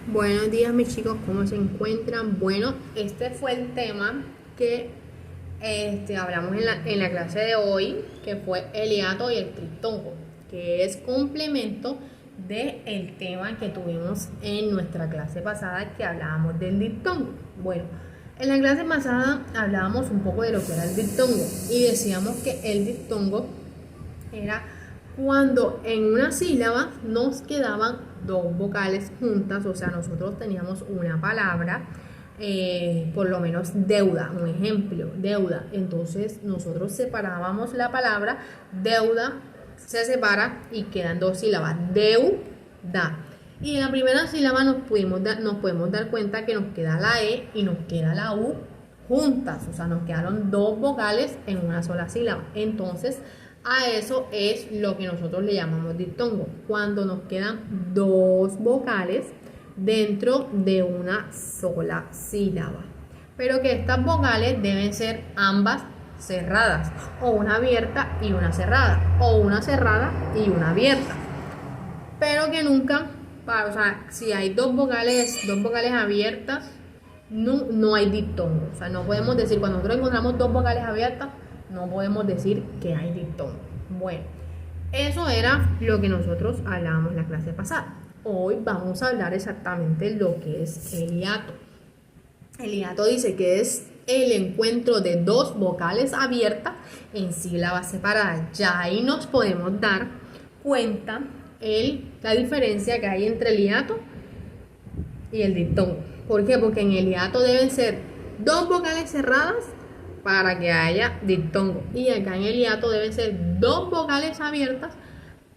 Buenos días mis chicos, ¿cómo se encuentran? Bueno, este fue el tema que hablamos en la clase de hoy, que fue el hiato y el triptongo, que es complemento del tema que tuvimos en nuestra clase pasada que hablábamos del diptongo. Bueno, en la clase pasada hablábamos un poco de lo que era el diptongo y decíamos que el diptongo era cuando en una sílaba nos quedaban dos vocales juntas, o sea, nosotros teníamos una palabra, por lo menos deuda, un ejemplo, deuda. Entonces nosotros separábamos la palabra deuda, se separa y quedan dos sílabas, deuda. Y en la primera sílaba nos podemos dar cuenta que nos queda la E y nos queda la U juntas, o sea, nos quedaron dos vocales en una sola sílaba. Entonces, a eso es lo que nosotros le llamamos diptongo, cuando nos quedan dos vocales dentro de una sola sílaba. Pero que estas vocales deben ser ambas cerradas, o una abierta y una cerrada, o una cerrada y una abierta. Pero que nunca, o sea, si hay dos vocales abiertas, no hay diptongo. O sea, no podemos decir, cuando nosotros encontramos dos vocales abiertas, no podemos decir que hay diptongo. Bueno, eso era lo que nosotros hablábamos en la clase pasada. Hoy vamos a hablar exactamente lo que es el hiato. El hiato dice que es el encuentro de dos vocales abiertas en sílabas separadas. Ya ahí nos podemos dar cuenta la diferencia que hay entre el hiato y el diptongo. ¿Por qué? Porque en el hiato deben ser dos vocales cerradas para que haya diptongo, y acá en el hiato deben ser dos vocales abiertas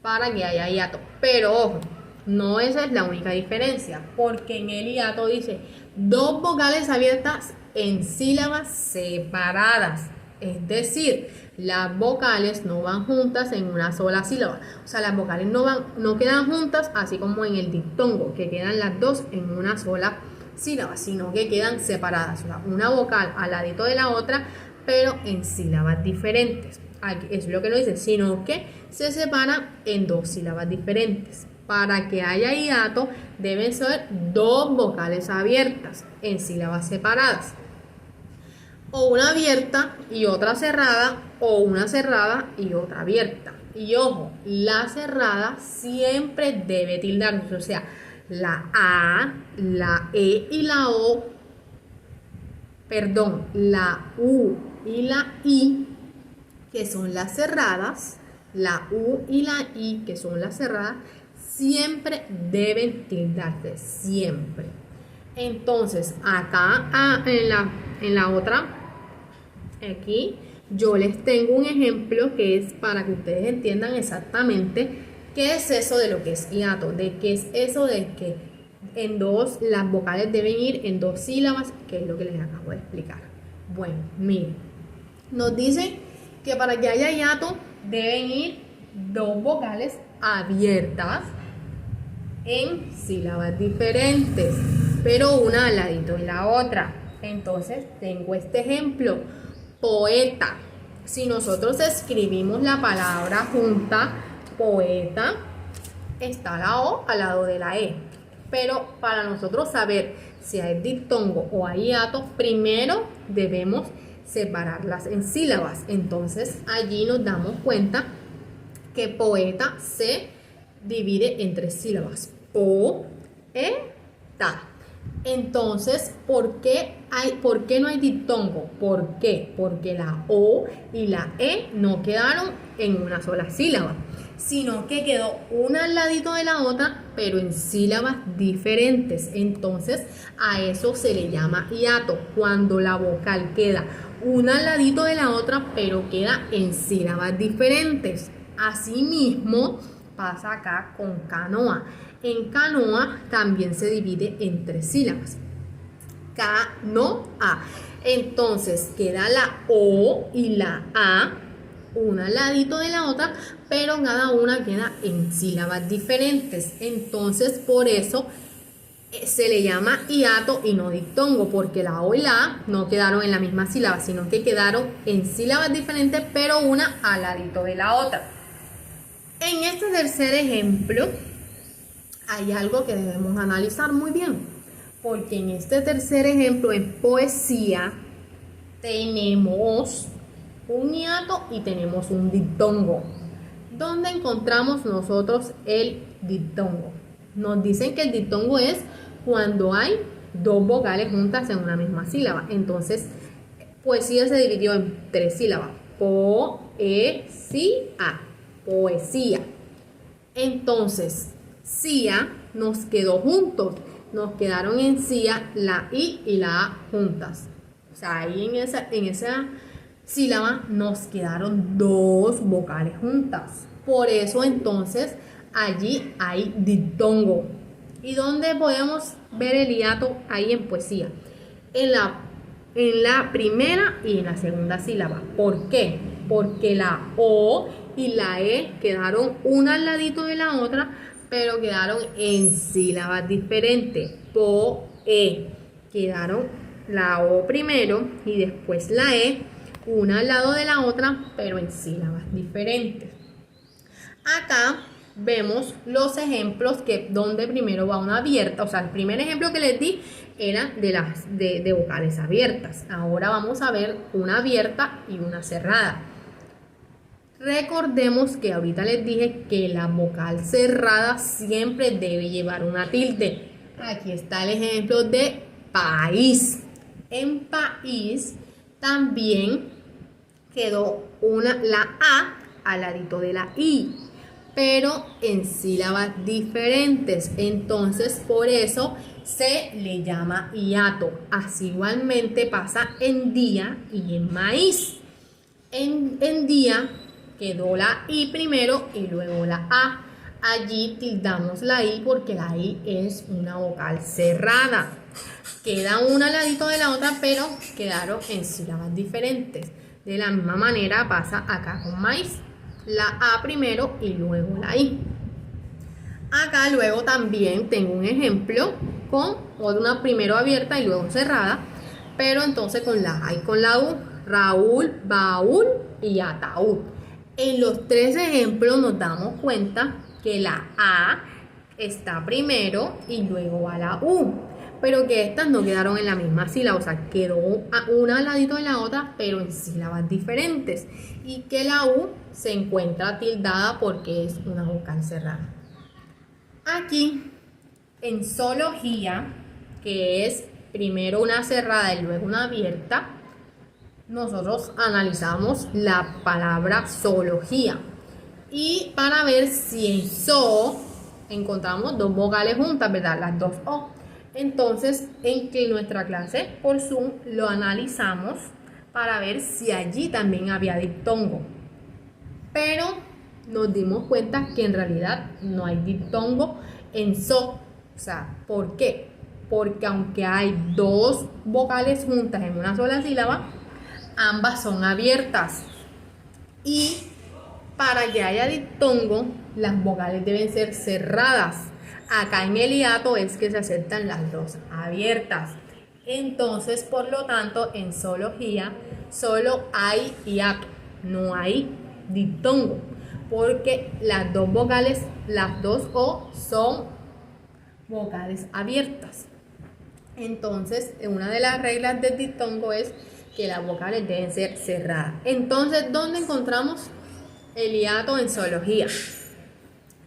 para que haya hiato. Pero ojo, no esa es la única diferencia, porque en el hiato dice dos vocales abiertas en sílabas separadas, es decir, las vocales no van juntas en una sola sílaba. O sea, las vocales no quedan juntas así como en el diptongo, que quedan las dos en una sola sílabas, sino que quedan separadas, o sea, una vocal al ladito de la otra, pero en sílabas diferentes. Aquí es lo que nos dice, sino que se separan en dos sílabas diferentes. Para que haya hiato deben ser dos vocales abiertas en sílabas separadas, o una abierta y otra cerrada, o una cerrada y otra abierta. Y ojo, la cerrada siempre debe tildarse, o sea, la A, la E y la O, perdón, la U y la I, que son las cerradas, la U y la I, que son las cerradas, siempre deben tildarse, siempre. Entonces, acá en la otra, aquí, yo les tengo un ejemplo que es para que ustedes entiendan exactamente qué es eso de lo que es hiato, de qué es eso de que las vocales deben ir en dos sílabas, que es lo que les acabo de explicar. Bueno, miren, nos dice que para que haya hiato deben ir dos vocales abiertas en sílabas diferentes, pero una al ladito de la otra. Entonces tengo este ejemplo, poeta. Si nosotros escribimos la palabra junta, poeta, está la O al lado de la E. Pero para nosotros saber si hay diptongo o hay hiato, primero debemos separarlas en sílabas. Entonces allí nos damos cuenta que poeta se divide en tres sílabas. Po-e-ta. Entonces, ¿por qué no hay diptongo? ¿Por qué? Porque la O y la E no quedaron en una sola sílaba, sino que quedó una al ladito de la otra, pero en sílabas diferentes. Entonces, a eso se le llama hiato, cuando la vocal queda una al ladito de la otra, pero queda en sílabas diferentes. Asimismo, pasa acá con canoa. En canoa también se divide en tres sílabas. Canoa. Entonces queda la O y la A, una al ladito de la otra, pero cada una queda en sílabas diferentes. Entonces por eso se le llama hiato y no diptongo, porque la O y la A no quedaron en la misma sílaba, sino que quedaron en sílabas diferentes, pero una al ladito de la otra. En este tercer ejemplo, hay algo que debemos analizar muy bien, porque en este tercer ejemplo, en poesía, tenemos un hiato y tenemos un diptongo. ¿Dónde encontramos nosotros el diptongo? Nos dicen que el diptongo es cuando hay dos vocales juntas en una misma sílaba. Entonces, poesía se dividió en tres sílabas. Poesía. Poesía. Entonces, cia nos quedó juntos. Nos quedaron en cia la i y la a juntas. O sea, ahí en esa sílaba nos quedaron dos vocales juntas. Por eso entonces allí hay diptongo. ¿Y dónde podemos ver el hiato? Ahí en poesía. En la primera y en la segunda sílaba. ¿Por qué? Porque la O y la E quedaron una al ladito de la otra, pero quedaron en sílabas diferentes. Po-e. Quedaron la O primero y después la E, una al lado de la otra, pero en sílabas diferentes. Acá vemos los ejemplos donde primero va una abierta. O sea, el primer ejemplo que les di era de vocales abiertas. Ahora vamos a ver una abierta y una cerrada. Recordemos que ahorita les dije que la vocal cerrada siempre debe llevar una tilde. Aquí está el ejemplo de país. En país también quedó la A al ladito de la I, pero en sílabas diferentes. Entonces, por eso se le llama hiato. Así igualmente pasa en día y en maíz. En día quedó la I primero y luego la A. Allí tildamos la I porque la I es una vocal cerrada. Queda una al ladito de la otra, pero quedaron en sílabas diferentes. De la misma manera pasa acá con maíz. La A primero y luego la I. Acá luego también tengo un ejemplo con una primero abierta y luego cerrada, pero entonces con la A y con la U. Raúl, baúl y ataúd. En los tres ejemplos nos damos cuenta que la A está primero y luego va la U, pero que estas no quedaron en la misma sílaba, o sea, quedó una al ladito de la otra, pero en sílabas diferentes, y que la U se encuentra tildada porque es una vocal cerrada. Aquí, en zoología, que es primero una cerrada y luego una abierta, nosotros analizamos la palabra zoología, y para ver si en zoo encontramos dos vocales juntas, ¿verdad? Las dos O. Entonces, en nuestra clase por Zoom lo analizamos para ver si allí también había diptongo. Pero nos dimos cuenta que en realidad no hay diptongo en so. O sea, ¿por qué? Porque aunque hay dos vocales juntas en una sola sílaba, ambas son abiertas. Y para que haya diptongo, las vocales deben ser cerradas. Acá en el hiato es que se aceptan las dos abiertas. Entonces, por lo tanto, en zoología solo hay hiato, no hay diptongo, porque las dos vocales, las dos O, son vocales abiertas. Entonces, una de las reglas del diptongo es que las vocales deben ser cerradas. Entonces, ¿dónde encontramos el hiato en zoología?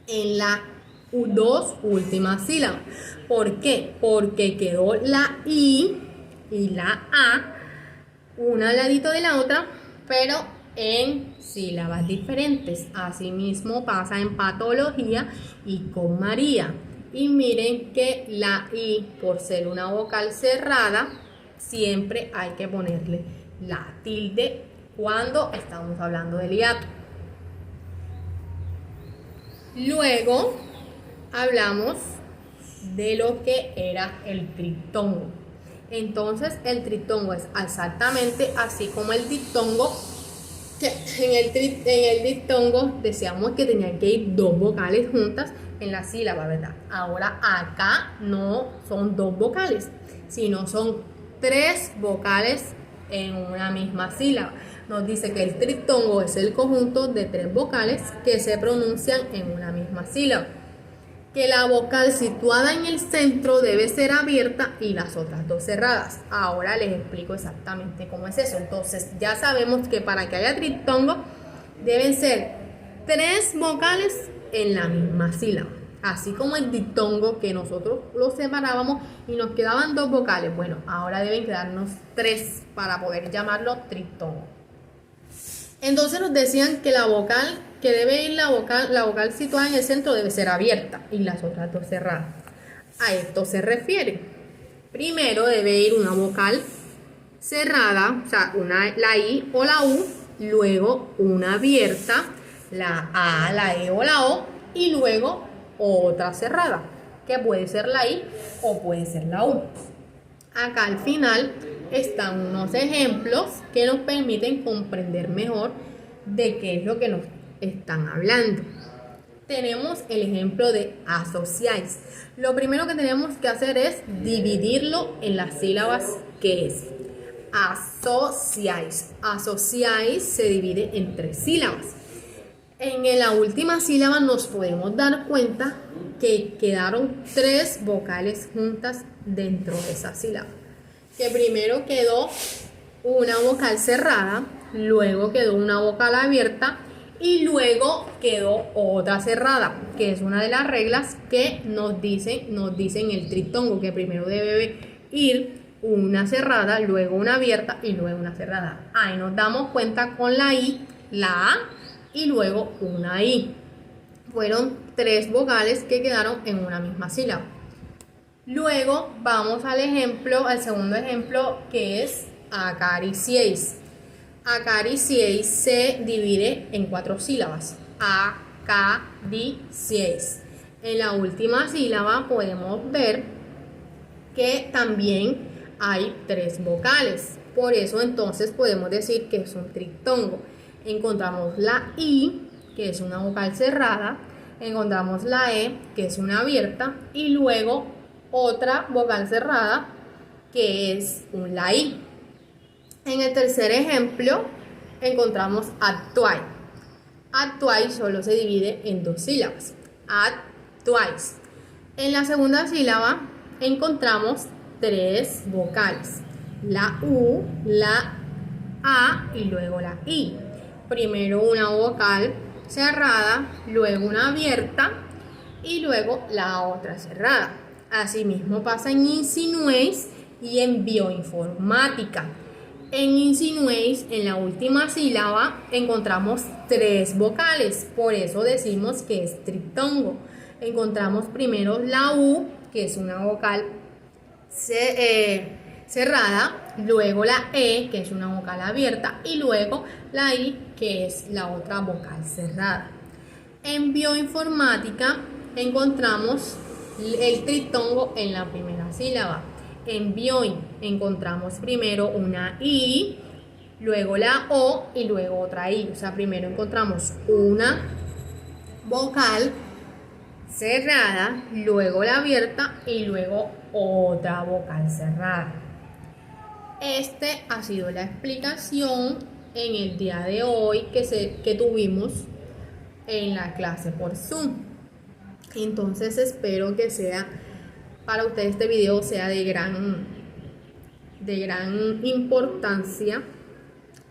En las dos últimas sílabas. ¿Por qué? Porque quedó la I y la A una al ladito de la otra, pero en sílabas diferentes. Asimismo pasa en patología y con María. Y miren que la I, por ser una vocal cerrada, siempre hay que ponerle la tilde cuando estamos hablando del hiato. Luego hablamos de lo que era el triptongo. Entonces el triptongo es exactamente así como el diptongo, que en el diptongo decíamos que tenían que ir dos vocales juntas en la sílaba, ¿verdad? Ahora acá no son dos vocales, sino son tres vocales en una misma sílaba. Nos dice que el triptongo es el conjunto de tres vocales que se pronuncian en una misma sílaba. que la vocal situada en el centro debe ser abierta y las otras dos cerradas. Ahora les explico exactamente cómo es eso. Entonces ya sabemos que para que haya triptongo deben ser 3 vocales en la misma sílaba. Así como el diptongo, que nosotros lo separábamos y nos quedaban 2 vocales. Bueno, ahora deben quedarnos 3 para poder llamarlo triptongo. Entonces nos decían que la vocal, que debe ir la vocal situada en el centro debe ser abierta y las otras dos cerradas. A esto se refiere. Primero debe ir una vocal cerrada, o sea, la I o la U, luego una abierta, la A, la E o la O, y luego otra cerrada, que puede ser la I o puede ser la U. Acá al final están unos ejemplos que nos permiten comprender mejor de qué es lo que nos están hablando. Tenemos el ejemplo de asociáis. Lo primero que tenemos que hacer es dividirlo en las sílabas que es. Asociáis. Asociáis se divide en 3 sílabas. En la última sílaba nos podemos dar cuenta que quedaron 3 vocales juntas dentro de esa sílaba. Que primero quedó una vocal cerrada, luego quedó una vocal abierta y luego quedó otra cerrada, que es una de las reglas que nos dicen el triptongo, que primero debe ir una cerrada, luego una abierta y luego una cerrada. Ahí nos damos cuenta con la I, la A y luego una I. Fueron 3 vocales que quedaron en una misma sílaba. Luego vamos al segundo ejemplo, que es acariciéis. Acariciéis se divide en 4 sílabas. Acariciéis. En la última sílaba podemos ver que también hay 3 vocales. Por eso entonces podemos decir que es un triptongo. Encontramos la I, que es una vocal cerrada, encontramos la E, que es una abierta, y luego otra vocal cerrada, que es la I. En el tercer ejemplo encontramos actuai. Actuai solo se divide en 2 sílabas. Actuais. En la segunda sílaba encontramos 3 vocales. La U, la A y luego la I. Primero una vocal cerrada, luego una abierta y luego la otra cerrada. Asimismo pasa en insinuéis y en bioinformática. En insinuéis, en la última sílaba, encontramos 3 vocales, por eso decimos que es triptongo. Encontramos primero la U, que es una vocal cerrada, luego la E, que es una vocal abierta, y luego la I, que es la otra vocal cerrada. En bioinformática encontramos el triptongo en la primera sílaba. En bioin encontramos primero una I, luego la O y luego otra I. O sea, primero encontramos una vocal cerrada, luego la abierta y luego otra vocal cerrada. Este ha sido la explicación en el día de hoy que tuvimos en la clase por Zoom. Entonces espero que sea para ustedes este video sea de gran importancia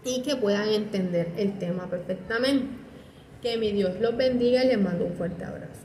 y que puedan entender el tema perfectamente. Que mi Dios los bendiga y les mando un fuerte abrazo.